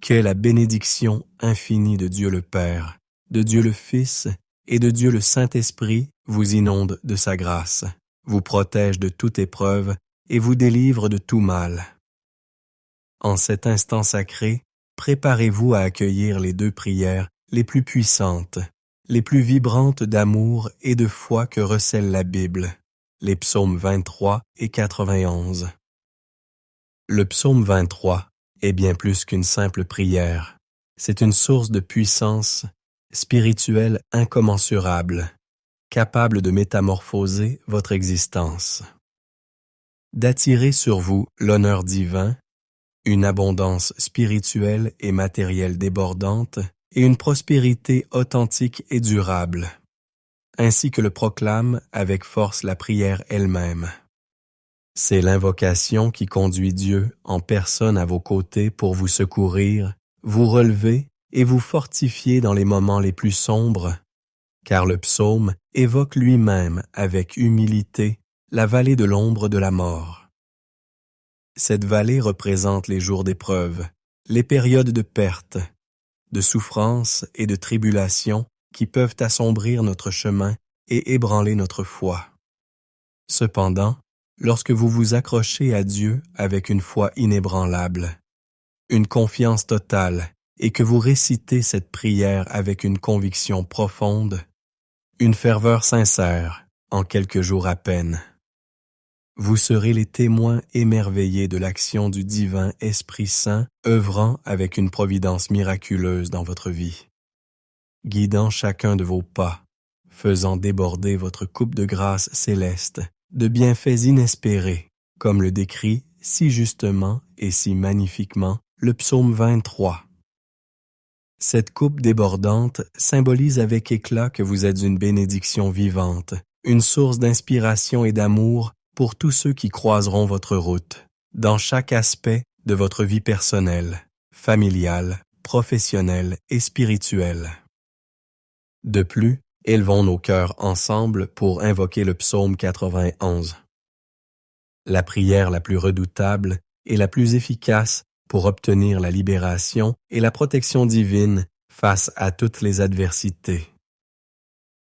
Que la bénédiction infinie de Dieu le Père, de Dieu le Fils et de Dieu le Saint-Esprit vous inonde de sa grâce, vous protège de toute épreuve et vous délivre de tout mal. En cet instant sacré, préparez-vous à accueillir les deux prières les plus puissantes, les plus vibrantes d'amour et de foi que recèle la Bible, les psaumes 23 et 91. Le psaume 23 est bien plus qu'une simple prière. C'est une source de puissance spirituelle incommensurable, capable de métamorphoser votre existence, d'attirer sur vous l'honneur divin, une abondance spirituelle et matérielle débordante et une prospérité authentique et durable, ainsi que le proclame avec force la prière elle-même. C'est l'invocation qui conduit Dieu en personne à vos côtés pour vous secourir, vous relever et vous fortifier dans les moments les plus sombres, car le psaume évoque lui-même avec humilité la vallée de l'ombre de la mort. Cette vallée représente les jours d'épreuve, les périodes de perte, de souffrance et de tribulation qui peuvent assombrir notre chemin et ébranler notre foi. Cependant, lorsque vous vous accrochez à Dieu avec une foi inébranlable, une confiance totale, et que vous récitez cette prière avec une conviction profonde, une ferveur sincère, en quelques jours à peine, vous serez les témoins émerveillés de l'action du divin Esprit Saint œuvrant avec une providence miraculeuse dans votre vie, guidant chacun de vos pas, faisant déborder votre coupe de grâce céleste, de bienfaits inespérés, comme le décrit si justement et si magnifiquement le psaume 23. Cette coupe débordante symbolise avec éclat que vous êtes une bénédiction vivante, une source d'inspiration et d'amour pour tous ceux qui croiseront votre route, dans chaque aspect de votre vie personnelle, familiale, professionnelle et spirituelle. De plus, élevons nos cœurs ensemble pour invoquer le psaume 91. La prière la plus redoutable et la plus efficace pour obtenir la libération et la protection divine face à toutes les adversités.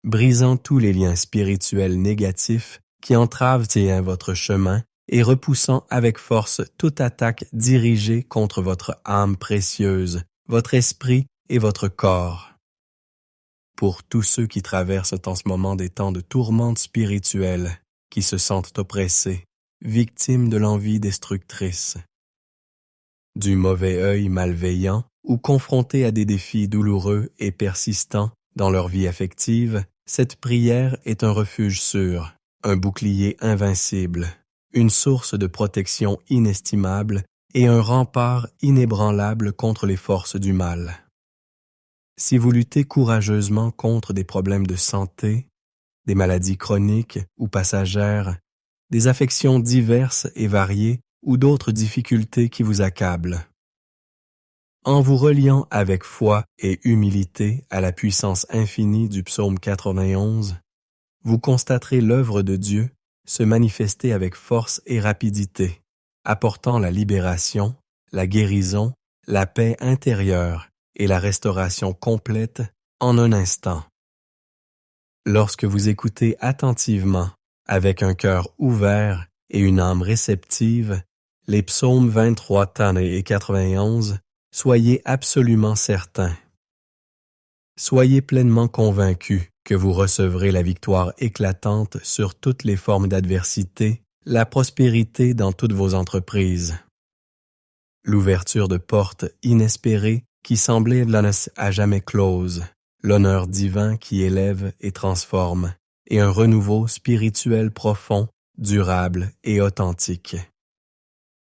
Brisant tous les liens spirituels négatifs qui entravent votre chemin et repoussant avec force toute attaque dirigée contre votre âme précieuse, votre esprit et votre corps. Pour tous ceux qui traversent en ce moment des temps de tourmente spirituelle, qui se sentent oppressés, victimes de l'envie destructrice, du mauvais œil malveillant ou confrontés à des défis douloureux et persistants dans leur vie affective, cette prière est un refuge sûr, un bouclier invincible, une source de protection inestimable et un rempart inébranlable contre les forces du mal. Si vous luttez courageusement contre des problèmes de santé, des maladies chroniques ou passagères, des affections diverses et variées ou d'autres difficultés qui vous accablent, en vous reliant avec foi et humilité à la puissance infinie du psaume 91, vous constaterez l'œuvre de Dieu se manifester avec force et rapidité, apportant la libération, la guérison, la paix intérieure et la restauration complète en un instant. Lorsque vous écoutez attentivement, avec un cœur ouvert et une âme réceptive, les psaumes 23 et 91, soyez absolument certains. Soyez pleinement convaincus que vous recevrez la victoire éclatante sur toutes les formes d'adversité, la prospérité dans toutes vos entreprises, l'ouverture de portes inespérées qui semblaient à jamais closes, l'honneur divin qui élève et transforme, et un renouveau spirituel profond, durable et authentique.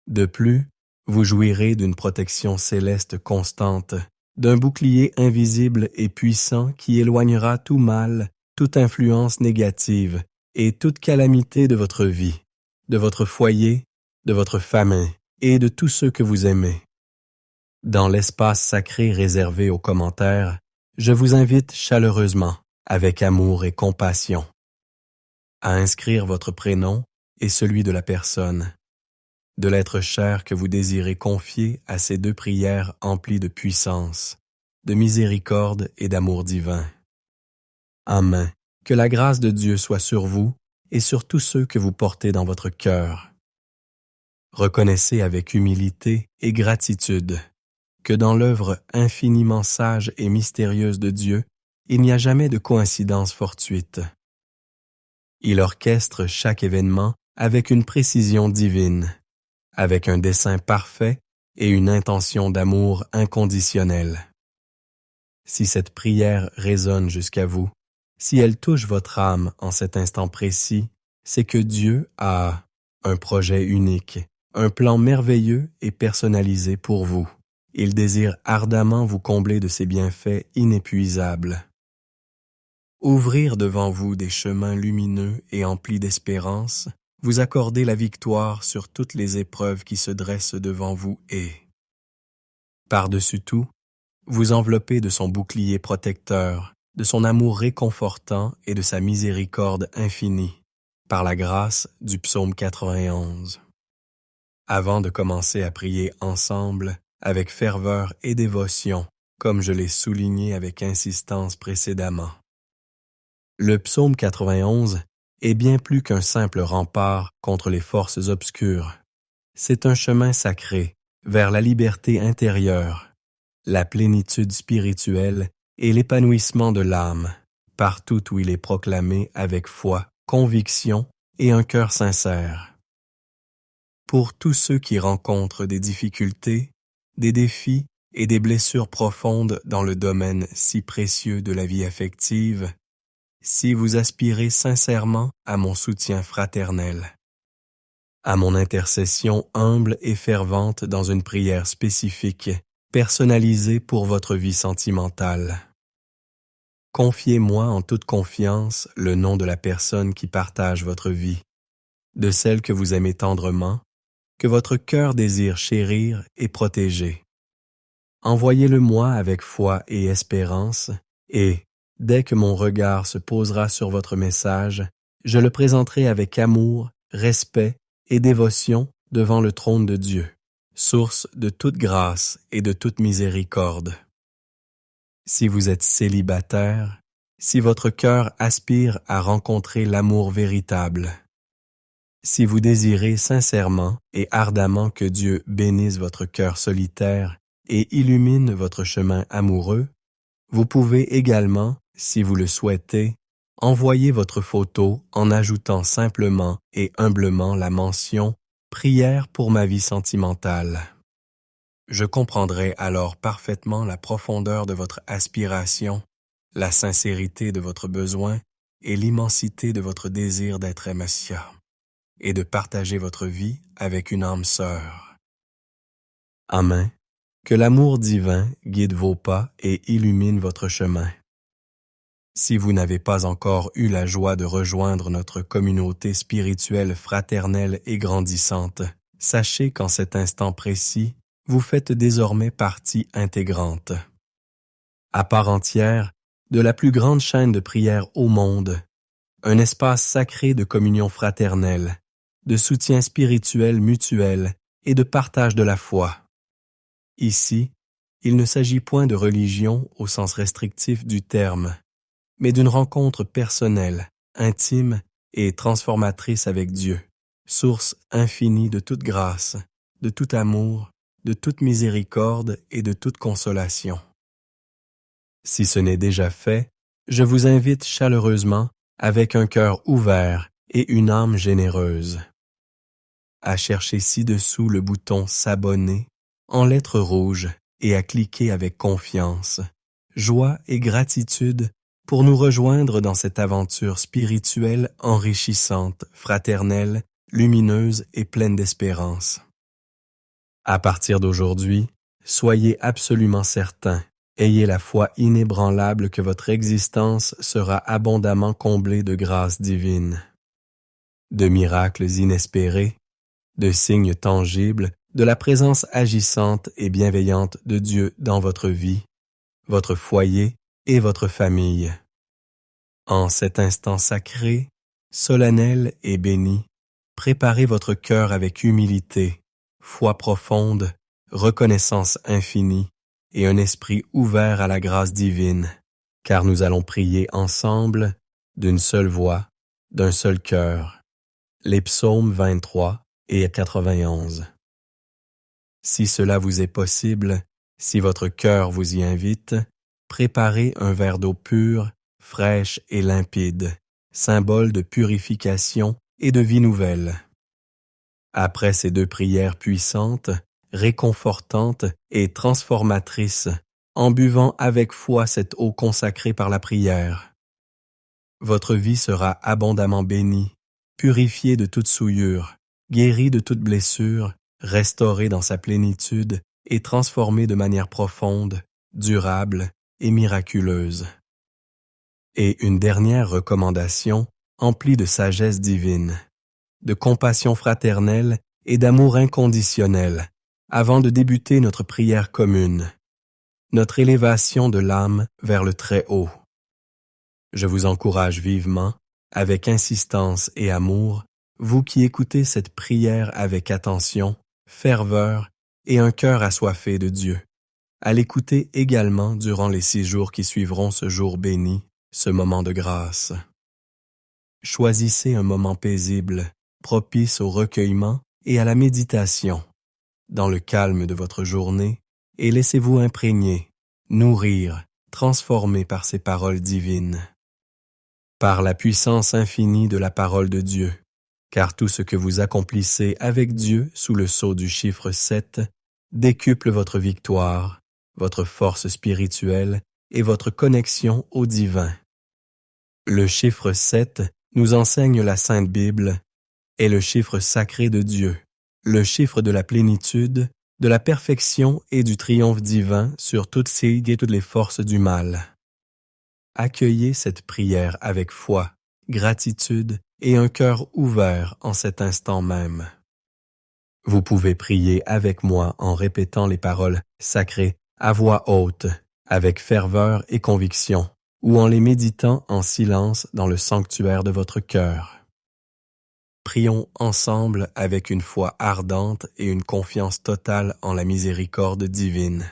De plus, vous jouirez d'une protection céleste constante, d'un bouclier invisible et puissant qui éloignera tout mal, toute influence négative et toute calamité de votre vie, de votre foyer, de votre famille et de tous ceux que vous aimez. Dans l'espace sacré réservé aux commentaires, je vous invite chaleureusement, avec amour et compassion, à inscrire votre prénom et celui de la personne, de l'être cher que vous désirez confier à ces deux prières emplies de puissance, de miséricorde et d'amour divin. Amen. Que la grâce de Dieu soit sur vous et sur tous ceux que vous portez dans votre cœur. Reconnaissez avec humilité et gratitude que dans l'œuvre infiniment sage et mystérieuse de Dieu, il n'y a jamais de coïncidence fortuite. Il orchestre chaque événement avec une précision divine, avec un dessein parfait et une intention d'amour inconditionnel. Si cette prière résonne jusqu'à vous, si elle touche votre âme en cet instant précis, c'est que Dieu a un projet unique, un plan merveilleux et personnalisé pour vous. Il désire ardemment vous combler de ses bienfaits inépuisables. Ouvrir devant vous des chemins lumineux et emplis d'espérance, vous accorder la victoire sur toutes les épreuves qui se dressent devant vous et, par-dessus tout, vous envelopper de son bouclier protecteur, de son amour réconfortant et de sa miséricorde infinie, par la grâce du psaume 91. Avant de commencer à prier ensemble, avec ferveur et dévotion, comme je l'ai souligné avec insistance précédemment. Le psaume 91 est bien plus qu'un simple rempart contre les forces obscures. C'est un chemin sacré vers la liberté intérieure, la plénitude spirituelle et l'épanouissement de l'âme, partout où il est proclamé avec foi, conviction et un cœur sincère. Pour tous ceux qui rencontrent des difficultés, des défis et des blessures profondes dans le domaine si précieux de la vie affective, si vous aspirez sincèrement à mon soutien fraternel, à mon intercession humble et fervente dans une prière spécifique, personnalisée pour votre vie sentimentale. Confiez-moi en toute confiance le nom de la personne qui partage votre vie, de celle que vous aimez tendrement, que votre cœur désire chérir et protéger. Envoyez-le-moi avec foi et espérance, et, dès que mon regard se posera sur votre message, je le présenterai avec amour, respect et dévotion devant le trône de Dieu, source de toute grâce et de toute miséricorde. Si vous êtes célibataire, si votre cœur aspire à rencontrer l'amour véritable, si vous désirez sincèrement et ardemment que Dieu bénisse votre cœur solitaire et illumine votre chemin amoureux, vous pouvez également, si vous le souhaitez, envoyer votre photo en ajoutant simplement et humblement la mention « Prière pour ma vie sentimentale ». Je comprendrai alors parfaitement la profondeur de votre aspiration, la sincérité de votre besoin et l'immensité de votre désir d'être Messia et de partager votre vie avec une âme sœur. Amen. Que l'amour divin guide vos pas et illumine votre chemin. Si vous n'avez pas encore eu la joie de rejoindre notre communauté spirituelle fraternelle et grandissante, sachez qu'en cet instant précis, vous faites désormais partie intégrante, à part entière, de la plus grande chaîne de prière au monde, un espace sacré de communion fraternelle, de soutien spirituel mutuel et de partage de la foi. Ici, il ne s'agit point de religion au sens restrictif du terme, mais d'une rencontre personnelle, intime et transformatrice avec Dieu, source infinie de toute grâce, de tout amour, de toute miséricorde et de toute consolation. Si ce n'est déjà fait, je vous invite chaleureusement, avec un cœur ouvert et une âme généreuse, à chercher ci-dessous le bouton « S'abonner » en lettres rouges et à cliquer avec confiance, joie et gratitude pour nous rejoindre dans cette aventure spirituelle enrichissante, fraternelle, lumineuse et pleine d'espérance. À partir d'aujourd'hui, soyez absolument certains, ayez la foi inébranlable que votre existence sera abondamment comblée de grâces divines, de miracles inespérés, de signes tangibles, de la présence agissante et bienveillante de Dieu dans votre vie, votre foyer et votre famille. En cet instant sacré, solennel et béni, préparez votre cœur avec humilité foi profonde, reconnaissance infinie et un esprit ouvert à la grâce divine, car nous allons prier ensemble, d'une seule voix, d'un seul cœur. Les psaumes 23 et 91. Si cela vous est possible, si votre cœur vous y invite, préparez un verre d'eau pure, fraîche et limpide, symbole de purification et de vie nouvelle. Après ces deux prières puissantes, réconfortantes et transformatrices, en buvant avec foi cette eau consacrée par la prière, votre vie sera abondamment bénie, purifiée de toute souillure, guérie de toute blessure, restaurée dans sa plénitude et transformée de manière profonde, durable et miraculeuse. Et une dernière recommandation, emplie de sagesse divine, de compassion fraternelle et d'amour inconditionnel, avant de débuter notre prière commune, notre élévation de l'âme vers le Très-Haut. Je vous encourage vivement, avec insistance et amour, vous qui écoutez cette prière avec attention, ferveur et un cœur assoiffé de Dieu, à l'écouter également durant les 6 jours qui suivront ce jour béni, ce moment de grâce. Choisissez un moment paisible, propice au recueillement et à la méditation, dans le calme de votre journée, et laissez-vous imprégner, nourrir, transformer par ces paroles divines. Par la puissance infinie de la parole de Dieu, car tout ce que vous accomplissez avec Dieu sous le sceau du chiffre 7 décuple votre victoire, votre force spirituelle et votre connexion au divin. Le chiffre 7, nous enseigne la Sainte Bible, est le chiffre sacré de Dieu, le chiffre de la plénitude, de la perfection et du triomphe divin sur toutes les forces du mal. Accueillez cette prière avec foi, gratitude et un cœur ouvert en cet instant même. Vous pouvez prier avec moi en répétant les paroles sacrées à voix haute, avec ferveur et conviction, ou en les méditant en silence dans le sanctuaire de votre cœur. Prions ensemble avec une foi ardente et une confiance totale en la miséricorde divine.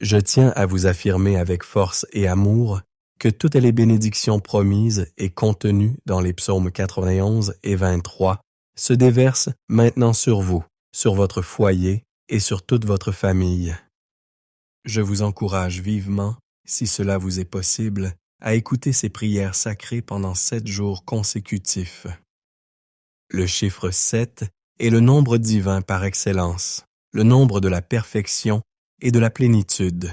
Je tiens à vous affirmer avec force et amour que toutes les bénédictions promises et contenues dans les psaumes 91 et 23 se déversent maintenant sur vous, sur votre foyer et sur toute votre famille. Je vous encourage vivement, si cela vous est possible, à écouter ces prières sacrées pendant 7 jours consécutifs. Le chiffre 7 est le nombre divin par excellence, le nombre de la perfection et de la plénitude.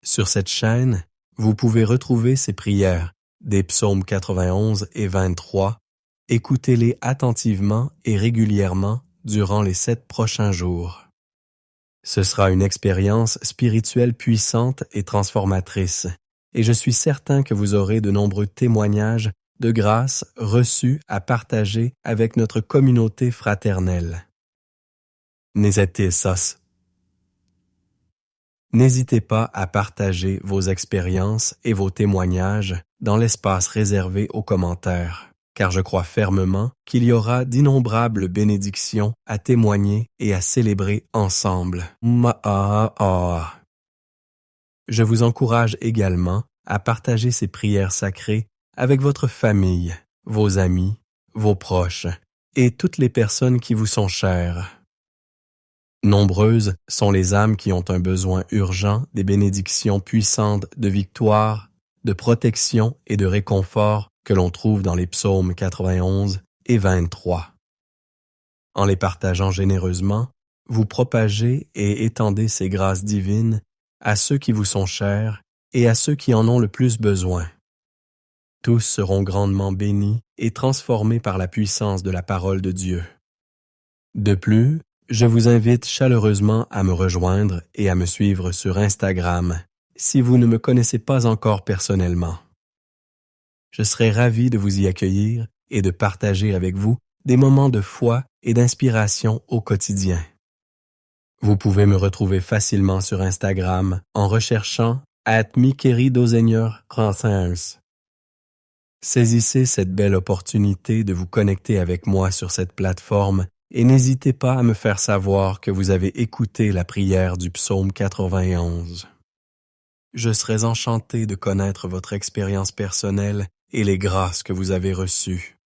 Sur cette chaîne, vous pouvez retrouver ces prières des psaumes 91 et 23. Écoutez-les attentivement et régulièrement durant les 7 prochains jours. Ce sera une expérience spirituelle puissante et transformatrice, et je suis certain que vous aurez de nombreux témoignages de grâce reçus à partager avec notre communauté fraternelle. N'hésitez pas à partager vos expériences et vos témoignages dans l'espace réservé aux commentaires, car je crois fermement qu'il y aura d'innombrables bénédictions à témoigner et à célébrer ensemble. Je vous encourage également à partager ces prières sacrées avec votre famille, vos amis, vos proches et toutes les personnes qui vous sont chères. Nombreuses sont les âmes qui ont un besoin urgent des bénédictions puissantes de victoire, de protection et de réconfort que l'on trouve dans les psaumes 91 et 23. En les partageant généreusement, vous propagez et étendez ces grâces divines à ceux qui vous sont chers et à ceux qui en ont le plus besoin. Tous seront grandement bénis et transformés par la puissance de la parole de Dieu. De plus, je vous invite chaleureusement à me rejoindre et à me suivre sur Instagram, si vous ne me connaissez pas encore personnellement. Je serai ravi de vous y accueillir et de partager avec vous des moments de foi et d'inspiration au quotidien. Vous pouvez me retrouver facilement sur Instagram en recherchant @miqueridosenhor35. Saisissez cette belle opportunité de vous connecter avec moi sur cette plateforme et n'hésitez pas à me faire savoir que vous avez écouté la prière du psaume 91. Je serais enchanté de connaître votre expérience personnelle et les grâces que vous avez reçues.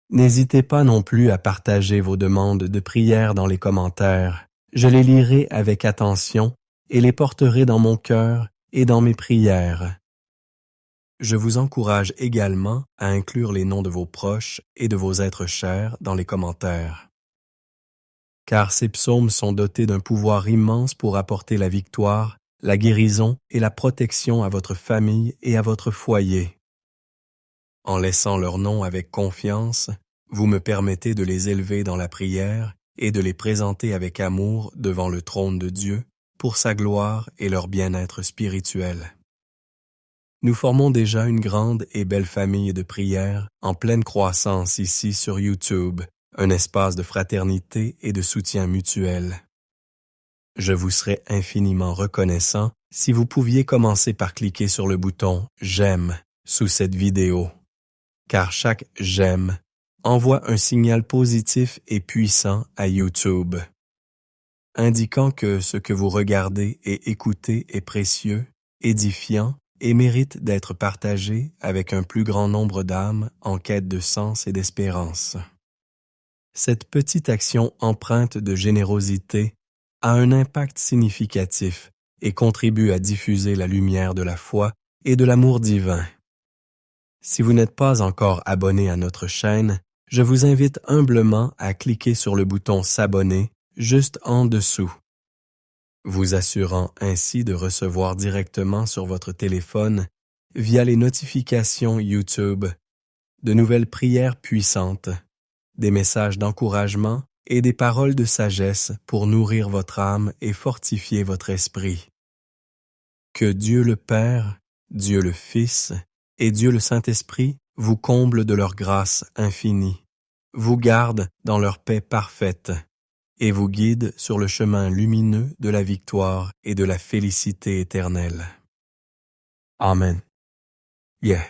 N'hésitez pas non plus à partager vos demandes de prière dans les commentaires. Je les lirai avec attention et les porterai dans mon cœur et dans mes prières. Je vous encourage également à inclure les noms de vos proches et de vos êtres chers dans les commentaires. Car ces psaumes sont dotés d'un pouvoir immense pour apporter la victoire, la guérison et la protection à votre famille et à votre foyer. En laissant leurs noms avec confiance, vous me permettez de les élever dans la prière et de les présenter avec amour devant le trône de Dieu pour sa gloire et leur bien-être spirituel. Nous formons déjà une grande et belle famille de prières en pleine croissance ici sur YouTube, un espace de fraternité et de soutien mutuel. Je vous serais infiniment reconnaissant si vous pouviez commencer par cliquer sur le bouton « J'aime » sous cette vidéo, car chaque « J'aime » envoie un signal positif et puissant à YouTube, indiquant que ce que vous regardez et écoutez est précieux, édifiant et mérite d'être partagé avec un plus grand nombre d'âmes en quête de sens et d'espérance. Cette petite action empreinte de générosité a un impact significatif et contribue à diffuser la lumière de la foi et de l'amour divin. Si vous n'êtes pas encore abonné à notre chaîne, je vous invite humblement à cliquer sur le bouton « S'abonner » juste en dessous, vous assurant ainsi de recevoir directement sur votre téléphone, via les notifications YouTube, de nouvelles prières puissantes, des messages d'encouragement et des paroles de sagesse pour nourrir votre âme et fortifier votre esprit. Que Dieu le Père, Dieu le Fils et Dieu le Saint-Esprit vous comblent de leur grâce infinie, vous gardent dans leur paix parfaite et vous guident sur le chemin lumineux de la victoire et de la félicité éternelle. Amen. Yeah.